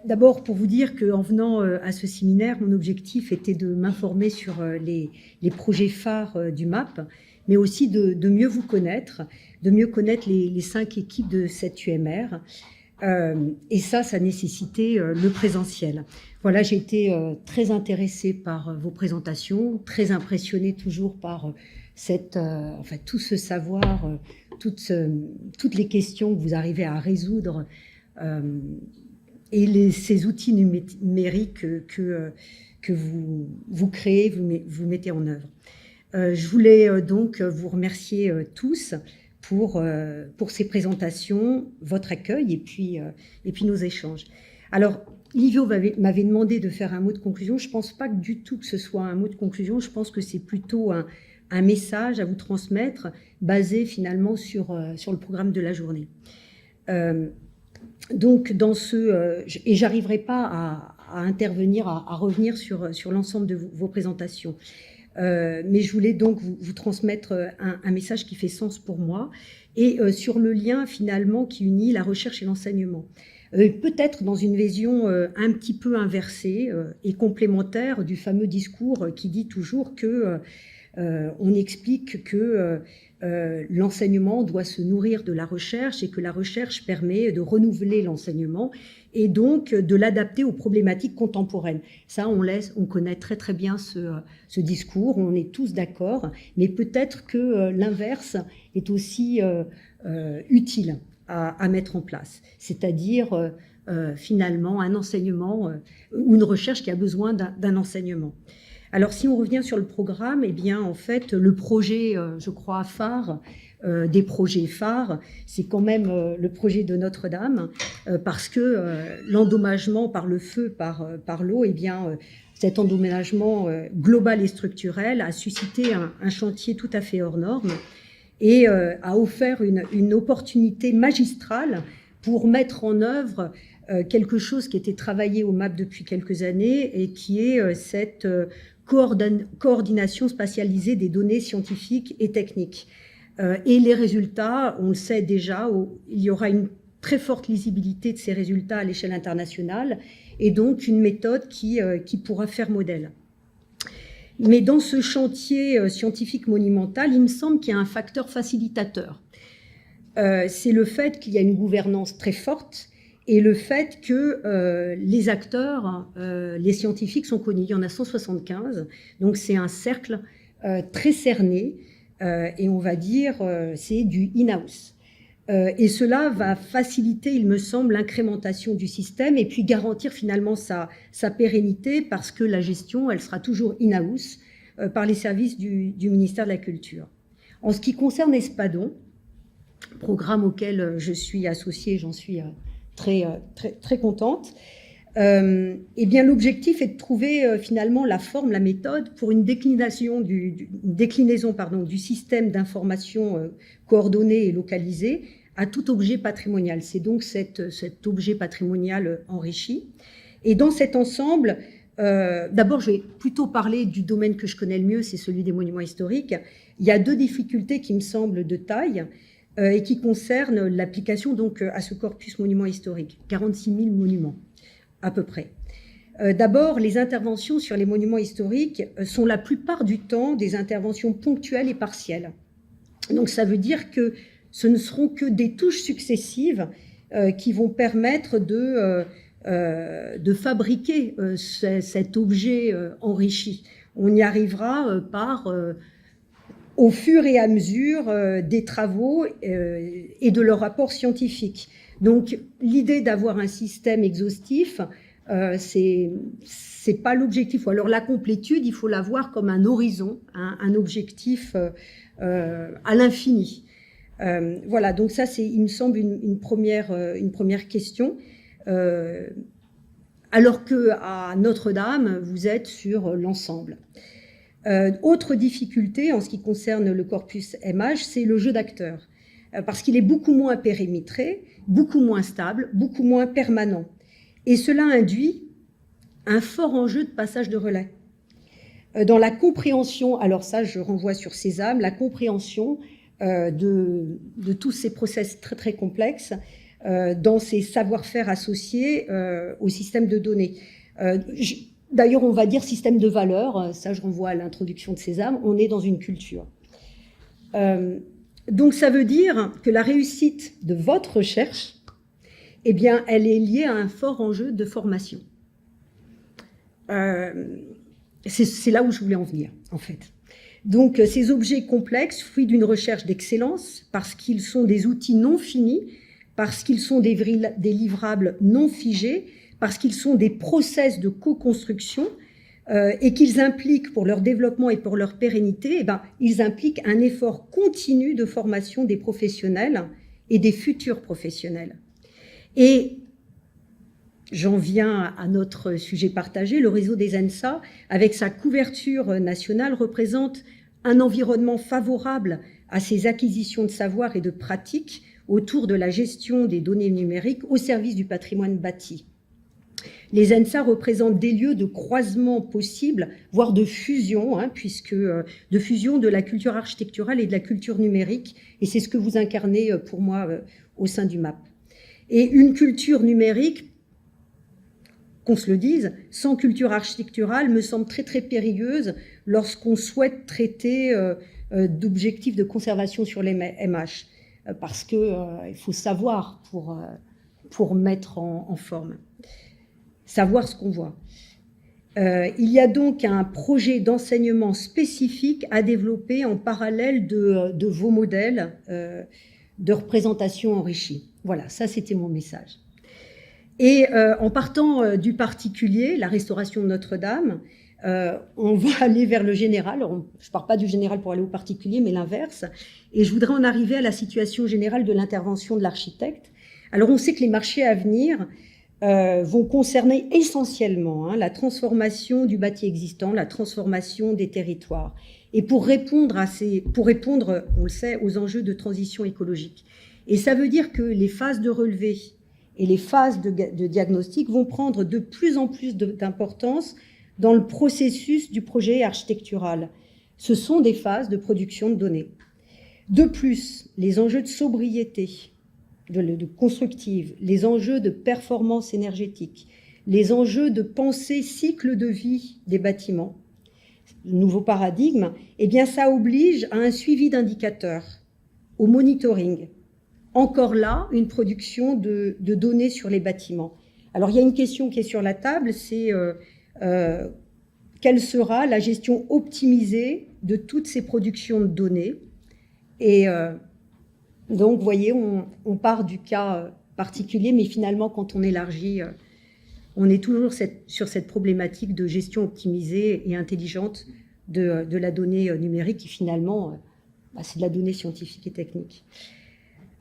D'abord, pour vous dire qu'en venant à ce séminaire, mon objectif était de m'informer sur les projets phares du MAP, mais aussi de mieux vous connaître, de mieux connaître les 5 équipes de cette UMR. Et ça nécessitait le présentiel. Voilà, j'ai été très intéressée par vos présentations, très impressionnée toujours par tout ce savoir, toutes les questions que vous arrivez à résoudre et ces outils numériques que vous créez, vous mettez en œuvre. Je voulais donc vous remercier tous pour ces présentations, votre accueil et puis nos échanges. Alors, Livio m'avait demandé de faire un mot de conclusion. Je ne pense pas du tout que ce soit un mot de conclusion. Je pense que c'est plutôt un message à vous transmettre basé finalement sur le programme de la journée. Donc, et j'arriverai pas à intervenir, à revenir sur l'ensemble de vos présentations. Mais je voulais donc vous transmettre un message qui fait sens pour moi et sur le lien finalement qui unit la recherche et l'enseignement. Peut-être dans une vision un petit peu inversée et complémentaire du fameux discours qui dit toujours que on explique que l'enseignement doit se nourrir de la recherche et que la recherche permet de renouveler l'enseignement et donc de l'adapter aux problématiques contemporaines. Ça, on connaît très très bien ce discours, on est tous d'accord, mais peut-être que l'inverse est aussi utile à mettre en place, c'est-à-dire finalement un enseignement ou une recherche qui a besoin d'un enseignement. Alors, si on revient sur le programme, eh bien, en fait, le projet, je crois, phare, des projets phares, c'est quand même le projet de Notre-Dame, parce que l'endommagement par le feu, par l'eau, eh bien, cet endommagement global et structurel a suscité un chantier tout à fait hors norme et a offert une opportunité magistrale pour mettre en œuvre quelque chose qui était travaillé au MAP depuis quelques années et qui est cette coordination spatialisée des données scientifiques et techniques. Et les résultats, on le sait déjà, il y aura une très forte lisibilité de ces résultats à l'échelle internationale et donc une méthode qui pourra faire modèle. Mais dans ce chantier scientifique monumental, il me semble qu'il y a un facteur facilitateur. C'est le fait qu'il y a une gouvernance très forte et le fait que les acteurs, les scientifiques sont connus. Il y en a 175, donc c'est un cercle très cerné et on va dire c'est du in-house. Et cela va faciliter, il me semble, l'incrémentation du système et puis garantir finalement sa pérennité parce que la gestion, elle sera toujours in-house par les services du ministère de la Culture. En ce qui concerne Espadon, programme auquel je suis associée, j'en suis très contente, eh bien l'objectif est de trouver finalement la forme, la méthode pour une déclinaison du système d'information coordonné et localisé à tout objet patrimonial. C'est donc cet objet patrimonial enrichi. Et dans cet ensemble, d'abord je vais plutôt parler du domaine que je connais le mieux, c'est celui des monuments historiques. Il y a 2 difficultés qui me semblent de taille et qui concernent l'application donc à ce corpus monument historique, 46 000 monuments à peu près. D'abord, les interventions sur les monuments historiques sont la plupart du temps des interventions ponctuelles et partielles. Donc ça veut dire que ce ne seront que des touches successives qui vont permettre de fabriquer cet objet enrichi. On y arrivera au fur et à mesure des travaux et de leur rapport scientifique. Donc, l'idée d'avoir un système exhaustif, c'est pas l'objectif. Ou alors, la complétude, il faut la voir comme un horizon, un objectif à l'infini. Voilà, donc ça, c'est, il me semble, une première question. Alors qu'à Notre-Dame, vous êtes sur l'ensemble. Autre difficulté en ce qui concerne le corpus MH, c'est le jeu d'acteurs, parce qu'il est beaucoup moins périmétré, beaucoup moins stable, beaucoup moins permanent. Et cela induit un fort enjeu de passage de relais. Dans la compréhension, alors ça je renvoie sur Sésame, la compréhension de tous ces process très très complexes, dans ces savoir-faire associés au système de données. D'ailleurs, on va dire système de valeurs, ça je renvoie à l'introduction de César, on est dans une culture. Donc ça veut dire que la réussite de votre recherche, eh bien, elle est liée à un fort enjeu de formation. C'est là où je voulais en venir, en fait. Donc, ces objets complexes, fruits d'une recherche d'excellence, parce qu'ils sont des outils non finis, parce qu'ils sont des livrables non figés, parce qu'ils sont des process de co-construction, et qu'ils impliquent, pour leur développement et pour leur pérennité, eh ben, ils impliquent un effort continu de formation des professionnels et des futurs professionnels. Et j'en viens à notre sujet partagé. Le réseau des ENSA, avec sa couverture nationale, représente un environnement favorable à ces acquisitions de savoir et de pratiques autour de la gestion des données numériques au service du patrimoine bâti. Les ENSA représentent des lieux de croisement possible, voire de fusion, puisque de fusion de la culture architecturale et de la culture numérique, et c'est ce que vous incarnez pour moi au sein du MAP. Et une culture numérique, qu'on se le dise, sans culture architecturale me semble très très périlleuse lorsqu'on souhaite traiter d'objectifs de conservation sur les MH, parce qu'il faut savoir pour mettre en forme, savoir ce qu'on voit. Il y a donc un projet d'enseignement spécifique à développer en parallèle de vos modèles de représentation enrichie. Voilà, ça c'était mon message. Et en partant du particulier, la restauration de Notre-Dame, on va aller vers le général. Alors, je ne pars pas du général pour aller au particulier, mais l'inverse. Et je voudrais en arriver à la situation générale de l'intervention de l'architecte. Alors, on sait que les marchés à venir vont concerner essentiellement la transformation du bâti existant, la transformation des territoires. Et pour répondre, on le sait, aux enjeux de transition écologique. Et ça veut dire que les phases de relevé et les phases de diagnostic vont prendre de plus en plus d'importance dans le processus du projet architectural. Ce sont des phases de production de données. De plus, les enjeux de sobriété, de constructive, les enjeux de performance énergétique, les enjeux de pensée cycle de vie des bâtiments, le nouveau paradigme, eh bien ça oblige à un suivi d'indicateurs, au monitoring. Encore là, une production de données sur les bâtiments. Alors, il y a une question qui est sur la table, c'est quelle sera la gestion optimisée de toutes ces productions de données. Et donc, vous voyez, on part du cas particulier, mais finalement, quand on élargit, on est toujours sur cette problématique de gestion optimisée et intelligente de la donnée numérique, qui finalement, c'est de la donnée scientifique et technique.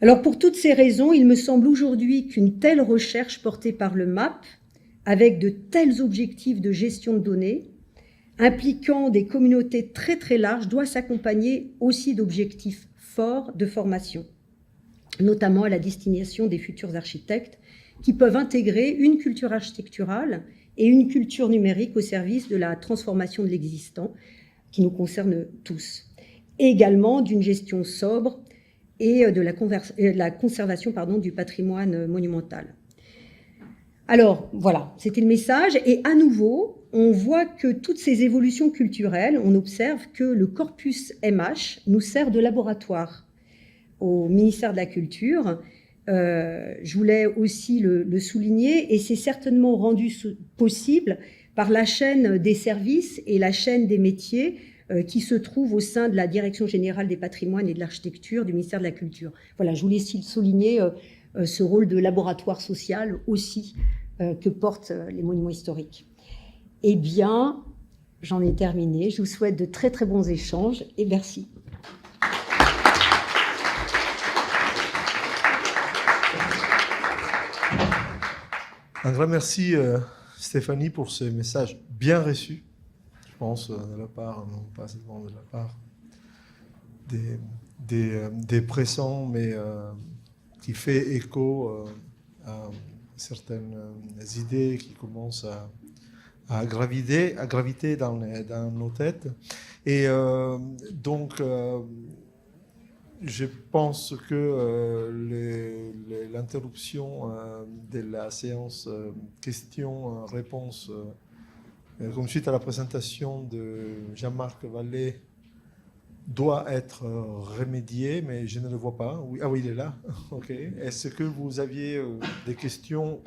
Alors, pour toutes ces raisons, il me semble aujourd'hui qu'une telle recherche portée par le MAP, avec de tels objectifs de gestion de données, impliquant des communautés très très larges, doit s'accompagner aussi d'objectifs forts de formation, notamment à la destination des futurs architectes, qui peuvent intégrer une culture architecturale et une culture numérique au service de la transformation de l'existant, qui nous concerne tous, et également d'une gestion sobre et de la conservation du patrimoine monumental. Alors, voilà, c'était le message. Et à nouveau, on voit que toutes ces évolutions culturelles, on observe que le corpus MH nous sert de laboratoire au ministère de la Culture. Je voulais aussi le souligner, et c'est certainement rendu possible par la chaîne des services et la chaîne des métiers qui se trouve au sein de la Direction générale des patrimoines et de l'architecture du ministère de la Culture. Voilà, je voulais souligner ce rôle de laboratoire social aussi que portent les monuments historiques. Eh bien, j'en ai terminé. Je vous souhaite de très très bons échanges et merci. Un grand merci Stéphanie pour ce message bien reçu. Je pense de la part, non pas seulement de la part des présents, mais qui fait écho à certaines idées qui commencent à graviter dans nos têtes. Et donc, Je pense que l'interruption de la séance questions-réponses, comme suite à la présentation de Jean-Marc Vallée, doit être remédiée, mais je ne le vois pas. Oui, ah oui, il est là. Ok. Est-ce que vous aviez des questions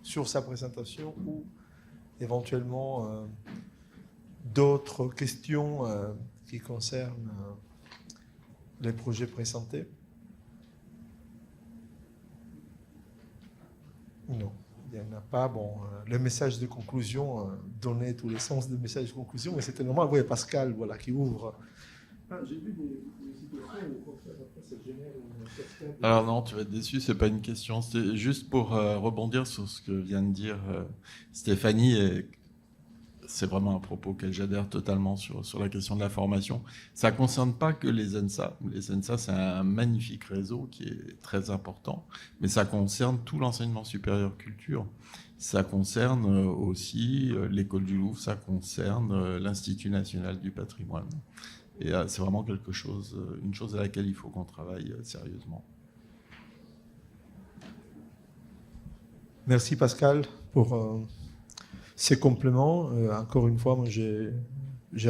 sur sa présentation ou éventuellement d'autres questions qui concernent les projets présentés? Non, il n'y en a pas. Bon, le message de conclusion donnait tous les sens de message de conclusion, mais c'était normal. Oui, Pascal, voilà, qui ouvre. Ah, j'ai vu des situations où, au contraire, après, ça génère une cascade. Alors non, tu vas être déçu, c'est pas une question. C'était juste pour rebondir sur ce que vient de dire Stéphanie. Et c'est vraiment un propos auquel j'adhère totalement sur la question de la formation. Ça ne concerne pas que les ENSA. Les ENSA, c'est un magnifique réseau qui est très important, mais ça concerne tout l'enseignement supérieur culture. Ça concerne aussi l'École du Louvre, ça concerne l'Institut national du patrimoine. Et c'est vraiment une chose à laquelle il faut qu'on travaille sérieusement. Merci Pascal pour ces compléments. Encore une fois, moi, j'ai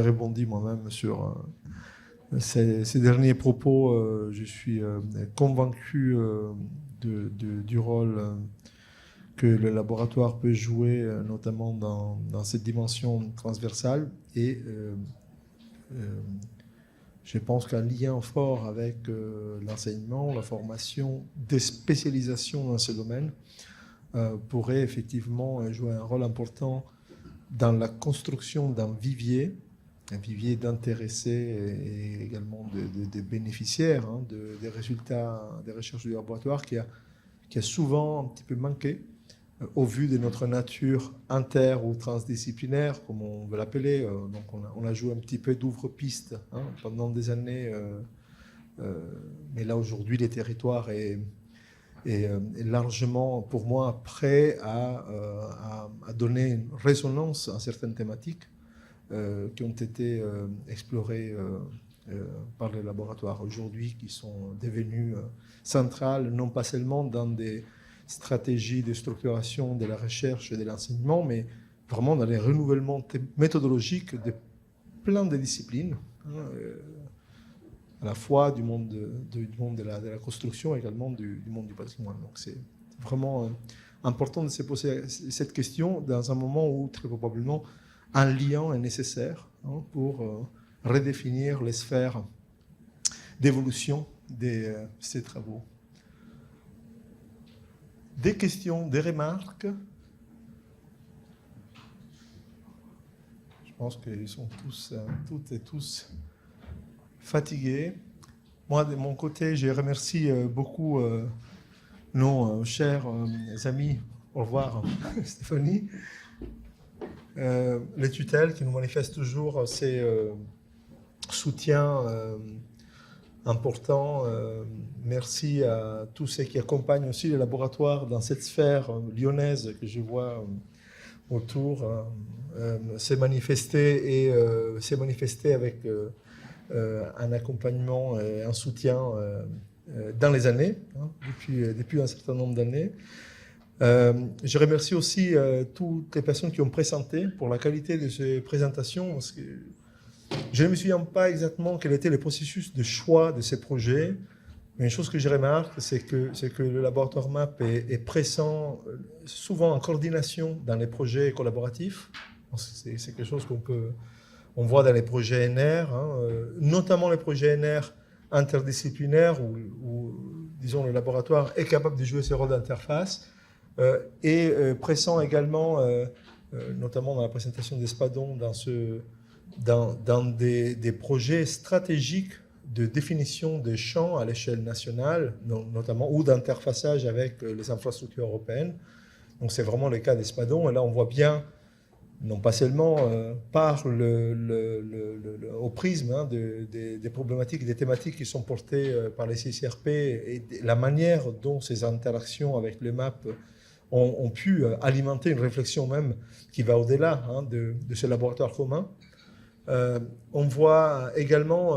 rebondi moi-même sur ces derniers propos. Je suis convaincu du rôle que le laboratoire peut jouer, notamment dans cette dimension transversale. Et je pense qu'un lien fort avec l'enseignement, la formation, des spécialisations dans ce domaine pourrait effectivement jouer un rôle important dans la construction d'un vivier, un vivier d'intéressés et également de bénéficiaires des résultats des recherches du laboratoire qui a souvent un petit peu manqué au vu de notre nature inter- ou transdisciplinaire, comme on veut l'appeler. Donc on a joué un petit peu d'ouvre-piste pendant des années, mais là aujourd'hui les territoires est largement, pour moi, prêt à donner une résonance à certaines thématiques qui ont été explorées par les laboratoires aujourd'hui, qui sont devenues centrales, non pas seulement dans des stratégies de structuration de la recherche et de l'enseignement, mais vraiment dans les renouvellements méthodologiques de plein de disciplines, à la fois du monde de la construction et également du monde du patrimoine. Donc c'est vraiment important de se poser cette question dans un moment où très probablement un lien est nécessaire pour redéfinir les sphères d'évolution de ces travaux. Des questions, des remarques? Je pense qu'ils sont toutes et tous fatigués. Moi, de mon côté, je remercie beaucoup nos chers amis. Au revoir, Stéphanie. Les tutelles qui nous manifestent toujours ces soutiens importants. Merci à tous ceux qui accompagnent aussi les laboratoires dans cette sphère lyonnaise que je vois autour. S'est manifesté avec un accompagnement et un soutien dans les années, depuis un certain nombre d'années. Je remercie aussi toutes les personnes qui ont présenté pour la qualité de ces présentations, parce que je ne me souviens pas exactement quel était le processus de choix de ces projets, mais une chose que je remarque, c'est que le laboratoire MAP est présent souvent en coordination dans les projets collaboratifs. C'est quelque chose on voit dans les projets NR, notamment les projets NR interdisciplinaires où, disons, le laboratoire est capable de jouer ce rôle d'interface, et présent également, notamment dans la présentation d'Espadon, dans des projets stratégiques de définition des champs à l'échelle nationale, notamment, ou d'interfaçage avec les infrastructures européennes. Donc c'est vraiment le cas d'Espadon, et là on voit bien, non pas seulement par au prisme des problématiques et des thématiques qui sont portées par les CCRP et la manière dont ces interactions avec le MAP ont pu alimenter une réflexion même qui va au-delà de ce laboratoire commun. On voit également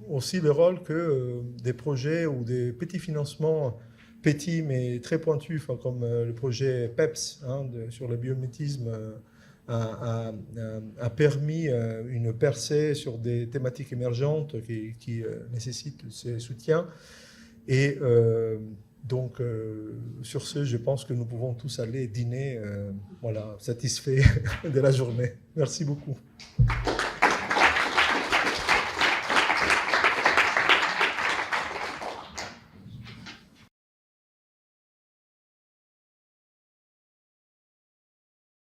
aussi le rôle que des projets ou des petits financements, petits mais très pointus, comme le projet PEPS sur le biomimétisme, a permis une percée sur des thématiques émergentes qui nécessitent ce soutien. Et donc, sur ce, je pense que nous pouvons tous aller dîner, voilà, satisfaits de la journée. Merci beaucoup.